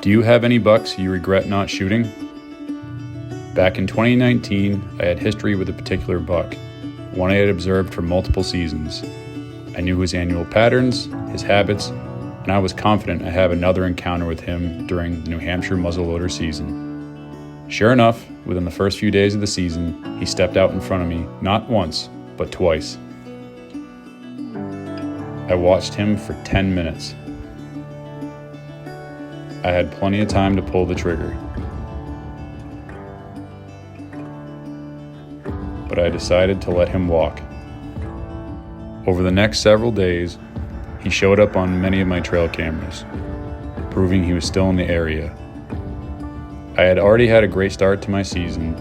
Do you have any bucks you regret not shooting? Back in 2019, I had history with a particular buck, one I had observed for multiple seasons. I knew his annual patterns, his habits, and I was confident I'd have another encounter with him during the New Hampshire muzzleloader season. Sure enough, within the first few days of the season, he stepped out in front of me, not once, but twice. I watched him for 10 minutes. I had plenty of time to pull the trigger. But I decided to let him walk. Over the next several days, he showed up on many of my trail cameras, proving he was still in the area. I had already had a great start to my season,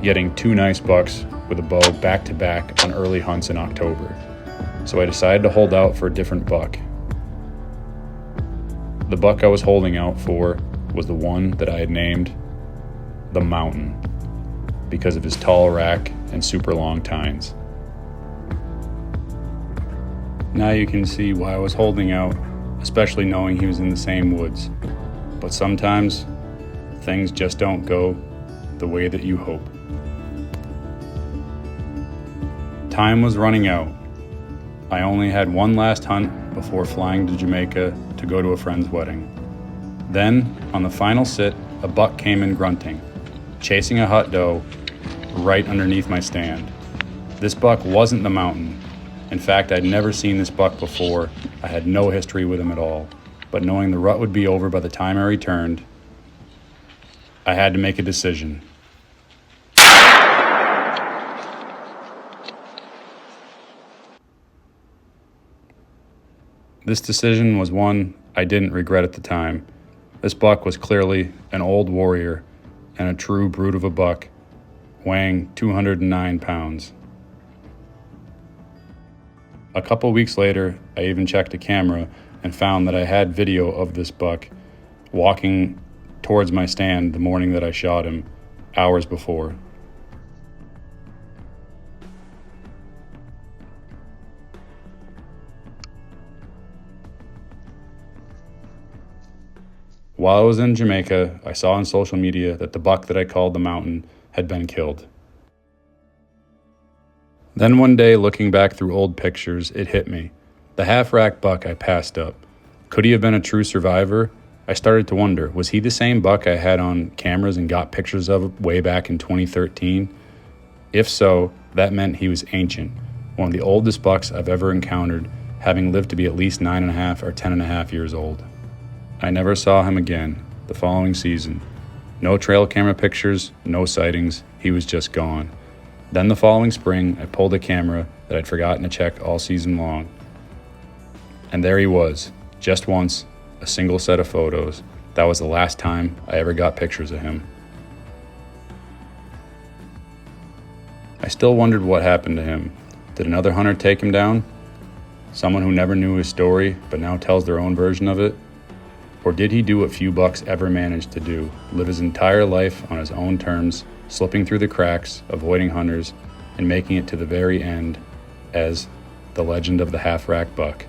getting 2 nice bucks with a bow back-to-back on early hunts in October, so I decided to hold out for a different buck. The buck I was holding out for was the one that I had named the Mountain because of his tall rack and super long tines. Now you can see why I was holding out, especially knowing he was in the same woods. But sometimes things just don't go the way that you hope. Time was running out. I only had one last hunt before flying to Jamaica to go to a friend's wedding. Then, on the final sit, a buck came in grunting, chasing a hut doe right underneath my stand. This buck wasn't the Mountain. In fact, I'd never seen this buck before. I had no history with him at all. But knowing the rut would be over by the time I returned, I had to make a decision. This decision was one I didn't regret at the time. This buck was clearly an old warrior and a true brute of a buck, weighing 209 pounds. A couple weeks later, I even checked a camera and found that I had video of this buck walking towards my stand the morning that I shot him, hours before. While I was in Jamaica, I saw on social media that the buck that I called the Mountain had been killed. Then one day, looking back through old pictures, it hit me. The half-rack buck I passed up. Could he have been a true survivor? I started to wonder, was he the same buck I had on cameras and got pictures of way back in 2013? If so, that meant he was ancient, one of the oldest bucks I've ever encountered, having lived to be at least 9.5 or 10.5 years old. I never saw him again the following season. No trail camera pictures, no sightings, he was just gone. Then the following spring, I pulled a camera that I'd forgotten to check all season long. And there he was, just once, a single set of photos. That was the last time I ever got pictures of him. I still wondered what happened to him. Did another hunter take him down? Someone who never knew his story, but now tells their own version of it? Or did he do what few bucks ever managed to do, live his entire life on his own terms, slipping through the cracks, avoiding hunters, and making it to the very end as the legend of the half-rack buck?